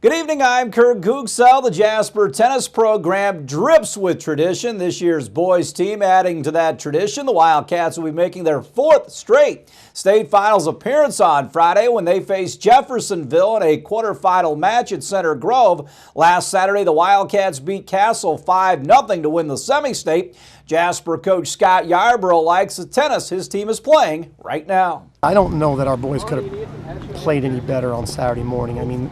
Good evening, I'm Kurt Gutgsell. The Jasper tennis program drips with tradition. This year's boys team adding to that tradition. The Wildcats will be making their fourth straight state finals appearance on Friday when they face Jeffersonville in a quarterfinal match at Center Grove. Last Saturday, the Wildcats beat Castle 5-0 to win the semi-state. Jasper coach Scott Yarbrough likes the tennis his team is playing right now. I don't know that our boys could have played any better on Saturday morning. I mean,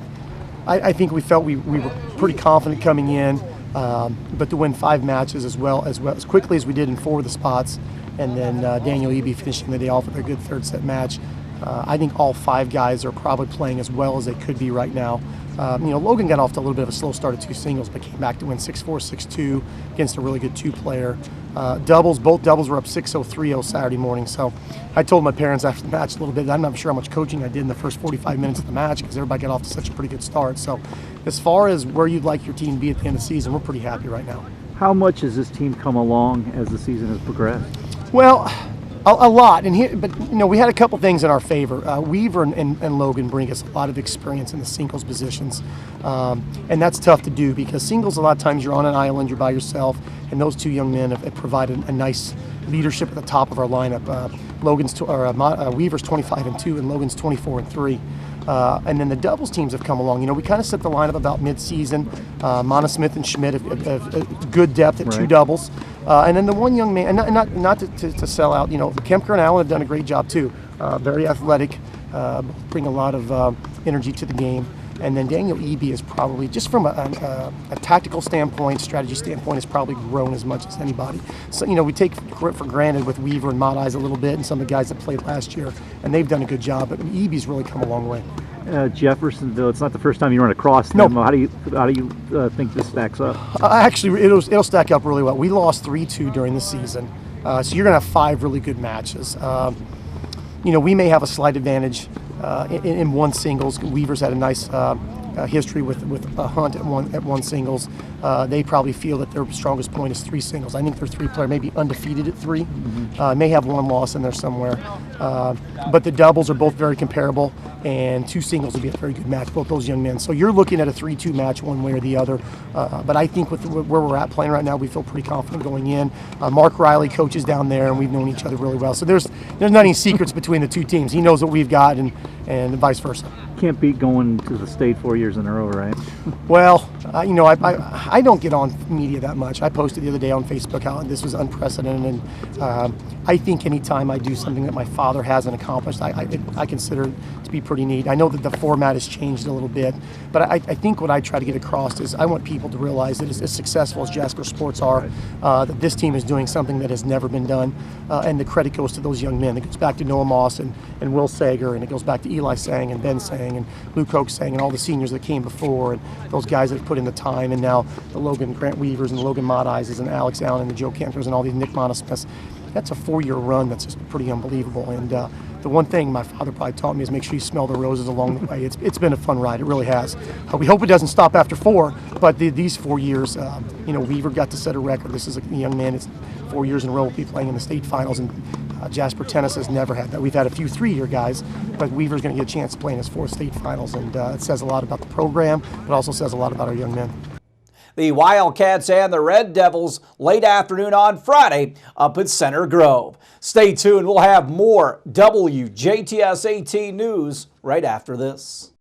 I think we felt we were pretty confident coming in, but to win 5 matches as quickly as we did in 4 of the spots, and then Daniel Eby finishing the day off with a good third set match. I think all 5 guys are probably playing as well as they could be right now. Logan got off to a little bit of a slow start at 2 singles, but came back to win 6-4, 6-2 against a really good 2-player. Both doubles were up 6-0, 3-0 Saturday morning. So I told my parents after the match a little bit, I'm not sure how much coaching I did in the first 45 minutes of the match because everybody got off to such a pretty good start. So as far as where you'd like your team to be at the end of the season, we're pretty happy right now. How much has this team come along as the season has progressed? Well, a lot, but we had a couple things in our favor. Weaver and Logan bring us a lot of experience in the singles positions, and that's tough to do because singles, a lot of times you're on an island, you're by yourself, and those 2 young men have provided a nice leadership at the top of our lineup. Weaver's 25-2 and Logan's 24-3. And then the doubles teams have come along. We kind of set the lineup about mid-season. Monosmith and Schmidt have good depth at 2 doubles. And then the one young man, and not to sell out, Kemker and Allen have done a great job too. Very athletic, bring a lot of energy to the game. And then Daniel Eby is probably, just from a tactical standpoint, strategy standpoint, has probably grown as much as anybody. So, we take for granted with Weaver and Mott Eyes a little bit and some of the guys that played last year, and they've done a good job, but Eby's really come a long way. Jeffersonville, it's not the first time you run across them. No. How do you think this stacks up? Actually, it'll stack up really well. We lost 3-2 during the season, so you're going to have 5 really good matches. We may have a slight advantage in one singles. Weaver's had a nice history with Hunt at one singles. They probably feel that their strongest point is 3 singles. I think they're 3-player, maybe undefeated at 3. May have 1 loss in there somewhere. But the doubles are both very comparable, and 2 singles would be a very good match, both those young men. So you're looking at a 3-2 match one way or the other. But I think with where we're at playing right now, we feel pretty confident going in. Mark Riley coaches down there, and we've known each other really well. So there's not any secrets between the 2 teams. He knows what we've got, and vice versa. Can't beat going to the state 4 years in a row, right? Well, I don't get on media that much. I posted the other day on Facebook how this was unprecedented, and I think anytime I do something that my father hasn't accomplished, I consider it to be pretty neat. I know that the format has changed a little bit, but I think what I try to get across is I want people to realize that as successful as Jasper sports are, that this team is doing something that has never been done, and the credit goes to those young men. It goes back to Noah Moss and Will Sager, and it goes back to Eli Sang and Ben Sang and Luke Hoke Sang and all the seniors that came before, and those guys that have put in the time, and now the Logan Grant Weavers and the Logan Mott Eyes and Alex Allen and the Joe Kenters and all these Nick Monosmiths. That's a 4-year run that's just pretty unbelievable. And the one thing my father probably taught me is make sure you smell the roses along the way. It's been a fun ride. It really has. We hope it doesn't stop after 4, but these 4 years, Weaver got to set a record. This is a young man. It's 4 years in a row will be playing in the state finals, and Jasper tennis has never had that. We've had a few 3-year guys, but Weaver's going to get a chance to play in his 4th state finals, and it says a lot about the program, but also says a lot about our young men. The Wildcats and the Red Devils late afternoon on Friday up at Center Grove. Stay tuned. We'll have more WJTS-AT news right after this.